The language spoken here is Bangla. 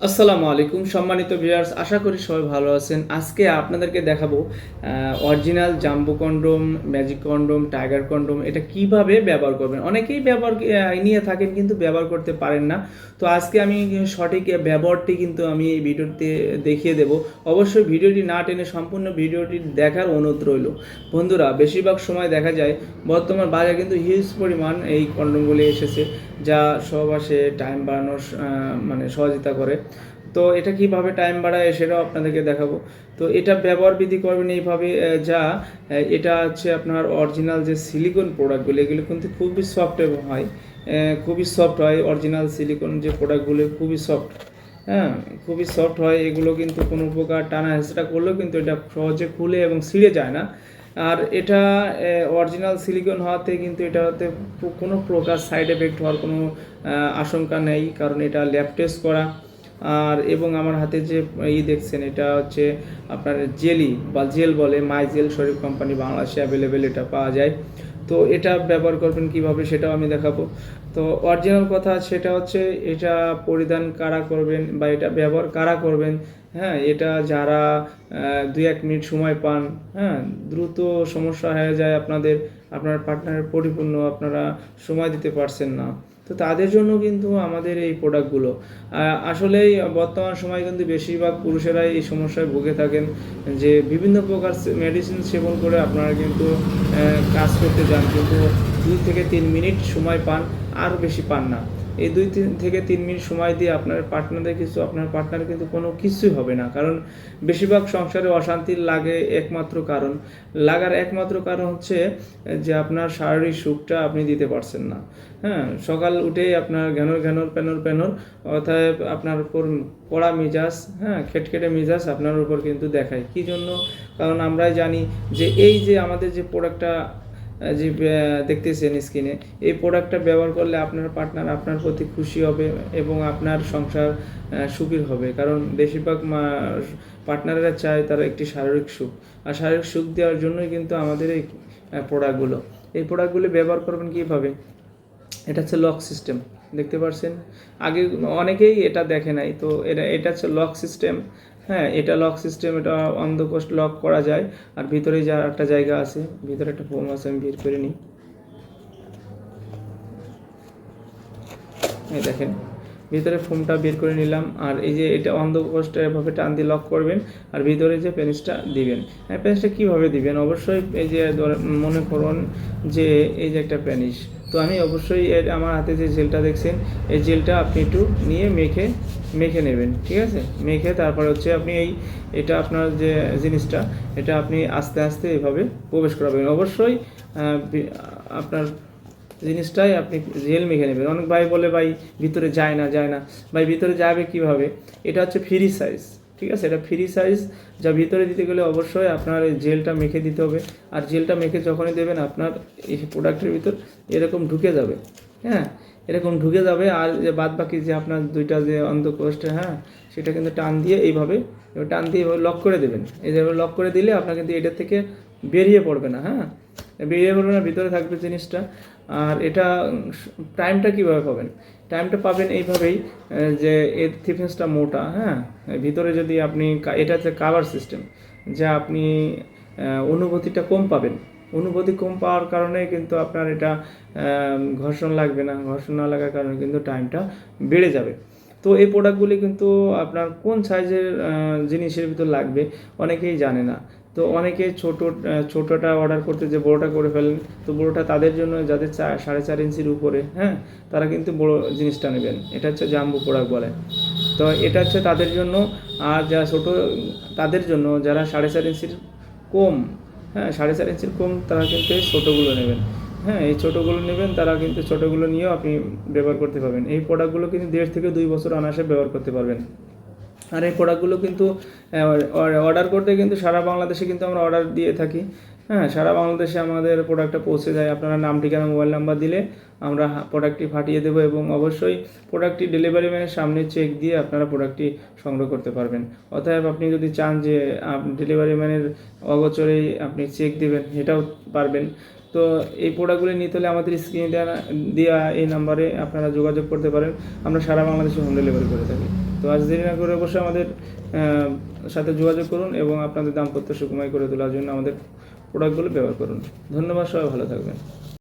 আসসালামু আলাইকুম সম্মানিত ভিউয়ার্স, আশা করি সবাই ভালো আছেন। আজকে আপনাদেরকে দেখাবো original jumbo condom, magic condom, tiger condom এটা কিভাবে ব্যবহার করবেন। অনেকেই ব্যবহার নিয়ে থাকেন কিন্তু ব্যবহার করতে পারেন না। তো আজকে আমি সঠিক ব্যবহারটি কিন্তু আমি এই ভিডিওতে দেখিয়ে দেব। অবশ্যই ভিডিওটি না টেনে সম্পূর্ণ ভিডিওটি দেখার অনুরোধ রইল। বন্ধুরা, বেশিরভাগ সময় দেখা যায় বর্তমান বাজারে কিন্তু হিউজ পরিমাণ এই কন্ডোমগুলি এসেছে, যা সহবাসে টাইম বাড়ানোর মানে সহযোগিতা করে। তো এটা কিভাবে টাইম বাড়ায় সেটাও আপনাদেরকে দেখাবো। তো এটা ব্যবহার বিধি করবেন এইভাবে, এটা হচ্ছে আপনার অরিজিনাল যে সিলিকন প্রোডাক্টগুলো, এগুলো কিন্তু খুবই সফট হয়, খুবই সফট হয়। অরিজিনাল সিলিকন যে প্রোডাক্টগুলো খুবই সফট, হ্যাঁ, খুবই সফট হয়। এগুলো কিন্তু কোনো প্রকার টানা হেঁচড়া করলেও কিন্তু এটা সহজে খুলে এবং ছিঁড়ে যায় না। আর এটা অরিজিনাল সিলিকন হওয়াতে কিন্তু এটাতে কোনো প্রকার সাইড এফেক্ট হওয়ার কোনো আশঙ্কা নেই, কারণ এটা ল্যাব টেস্ট করা। আর এবং আমার হাতে যে দেখছেন, এটা হচ্ছে আপনার জেলি বা জেল বলে, মাই জেল শরীফ কোম্পানি, বাংলাদেশে অ্যাভেলেবেল এটা পাওয়া যায়। তো এটা ব্যবহার করবেন কিভাবে সেটাও আমি দেখাবো। তো অরিজিনাল কথা সেটা হচ্ছে, এটা পরিধান কারা করবেন বা এটা ব্যবহার কারা করবেন, হ্যাঁ, এটা যারা 2-1 মিনিট সময় পান, হ্যাঁ, দ্রুত সমস্যা হয়ে যায় আপনার পার্টনারের পরিপূর্ণ আপনারা সময় দিতে পারছেন না, তো তাদের জন্য কিন্তু আমাদের এই প্রোডাক্টগুলো আসলেই বর্তমান সময়ে কিন্তু বেশিরভাগ পুরুষেরাই এই সমস্যায় ভুগে থাকেন, যে বিভিন্ন প্রকার মেডিসিন সেবন করে আপনারা কিন্তু কাজ করতে যান, কিন্তু 2 থেকে 3 মিনিট সময় পান, আর বেশি পান না। এই 2 থেকে 3 মিনিট সময় দিয়ে আপনার পার্টনার কিন্তু কোনো কিছুই হবে না, কারণ বেশিরভাগ সংসারে অশান্তির লাগার একমাত্র কারণ হচ্ছে যে আপনার শারীরিক সুখটা আপনি দিতে পারছেন না। হ্যাঁ, সকাল উঠেই আপনার ঘ্যানর প্যানর অর্থাৎ আপনার উপর কড়া মেজাজ, হ্যাঁ, খেটখেটে মেজাজ আপনার উপর কিন্তু দেখায়। কী জন্য? কারণ আমরাই জানি যে এই যে আমাদের যে প্রোডাক্টটা যে দেখতেছেন স্ক্রিনে, এই প্রোডাক্টটা ব্যবহার করলে আপনার পার্টনার আপনার প্রতি খুশি হবে এবং আপনার সংসার সুখী হবে, কারণ বেশিরভাগ পার্টনাররা চায় তারা একটি শারীরিক সুখ, আর শারীরিক সুখ দেওয়ার জন্যই কিন্তু আমাদের এই প্রোডাক্টগুলো ব্যবহার করবেন কীভাবে। এটা হচ্ছে লক সিস্টেম, দেখতে পাচ্ছেন। আগে অনেকেই এটা দেখে নাই, তো এটা হচ্ছে লক সিস্টেম। হ্যাঁ, এটা লক সিস্টেম, এটা অন দ্য কোস্ট লক করা যায়। আর ভিতরে যা একটা জায়গা আছে, ভিতরে একটা ফোম আছে, আমি বের করে নিই। এই দেখেন, ভিতরে ফোমটা বের করে নিলাম। আর এই যে এটা অন দ্য কোস্ট এভাবে টান দিয়ে লক করবেন, আর ভিতরে যে পেনিসটা দিবেন। হ্যাঁ, পেনিসটা কীভাবে দিবেন? অবশ্যই এই যে মনে করুন যে এই যে একটা পেনিস, তো আমি অবশ্যই আমার হাতে যে জেলটা দেখছেন, এই জেলটা আপনি একটু নিয়ে মেখে নেবেন, ঠিক আছে। মেখে তারপরে হচ্ছে আপনি এটা আপনার যে জিনিসটা, এটা আপনি আস্তে আস্তে এভাবে প্রবেশ করাবেন। অবশ্যই আপনার জিনিসটাই আপনি জেল মেখে নেবেন। অনেক ভাই বলে, ভাই ভিতরে যায় না। ভাই ভিতরে যাবে কিভাবে? এটা হচ্ছে ফ্রি সাইজ, ঠিক আছে, এটা ফ্রি সাইজ। যা ভিতরে দিতে গেলে অবশ্যই আপনার এই জেলটা মেখে দিতে হবে। আর জেলটা মেখে যখনই দেবেন, আপনার এই প্রোডাক্টের ভিতর এরকম ঢুকে যাবে, হ্যাঁ, এরকম ঢুকে যাবে। আর যে বাদ বাকি যে আপনার দুইটা যে অন্ধকোষ্ঠ, হ্যাঁ, সেটা কিন্তু টান দিয়ে এইভাবে লক করে দেবেন। এইভাবে লক করে দিলে আপনার কিন্তু এটা থেকে বেরিয়ে পড়বে না, হ্যাঁ, বেরিয়ে পড়বে না, ভিতরে থাকবে জিনিসটা। আর এটা টাইমটা কীভাবে পাবেন? টাইমটা পাবেন এইভাবেই, যে এর থিকনেসটা মোটা, হ্যাঁ, ভিতরে যদি আপনি এটা হচ্ছে কাভার সিস্টেম, যা আপনি অনুভূতিটা কম পাবেন। অনুভূতি কম পাওয়ার কারণে কিন্তু আপনার এটা ঘর্ষণ লাগবে না। ঘর্ষণ না লাগার কারণে কিন্তু টাইমটা বেড়ে যাবে। তো এই প্রোডাক্টগুলি কিন্তু আপনার কোন সাইজের জিনিসের ভিতর লাগবে অনেকেই জানে না। তো অনেকে ছোটোটা অর্ডার করতে যে বড়োটা করে ফেলেন। তো বড়োটা তাদের জন্য যাদের 4.5 ইঞ্চির উপরে, হ্যাঁ, তারা কিন্তু বড়ো জিনিসটা নেবেন। এটা হচ্ছে জাম্বো প্রোডাক্ট বলে। তো এটা হচ্ছে তাদের জন্য। আর যারা ছোটো, তাদের জন্য যারা 4.5 ইঞ্চির কম, হ্যাঁ, 4.5 ইঞ্চির কম, তারা কিন্তু এই ছোটোগুলো নেবেন। হ্যাঁ, এই ছোটোগুলো নেবেন, তারা কিন্তু ছোটোগুলো নিয়েও আপনি ব্যবহার করতে পারবেন। এই প্রোডাক্টগুলো কিন্তু 1.5 থেকে 2 বছর অনায়াসে ব্যবহার করতে পারবেন। আর এই প্রোডাক্টগুলো কিন্তু অর্ডার করতে কিন্তু সারা বাংলাদেশে কিন্তু আমরা অর্ডার দিয়ে থাকি। হ্যাঁ, সারা বাংলাদেশে আমাদের প্রোডাক্টটা পৌঁছে যায়। আপনারা নাম, ঠিকানা, মোবাইল নাম্বার দিলে আমরা প্রোডাক্টটি পাঠিয়ে দেবো, এবং অবশ্যই প্রোডাক্টটি ডেলিভারি ম্যানের সামনে চেক দিয়ে আপনারা প্রোডাক্টটি সংগ্রহ করতে পারবেন। অতএব আপনি যদি চান যে ডেলিভারি ম্যানের অগোচরেই আপনি চেক দেবেন, এটাও পারবেন। তো এই প্রোডাক্টগুলি নিতে হলে আমাদের স্ক্রিনে দেওয়া এই নাম্বারে আপনারা যোগাযোগ করতে পারেন। আমরা সারা বাংলাদেশে হোম ডেলিভারি করে থাকি। তো আজ দেরি না করে অবশ্যই আমাদের সাথে যোগাযোগ করুন এবং আপনাদের দাম্পত্য সুখময় করে তোলার জন্য আমাদের প্রোডাক্টগুলো ব্যবহার করুন। ধন্যবাদ, সবাই ভালো থাকবেন।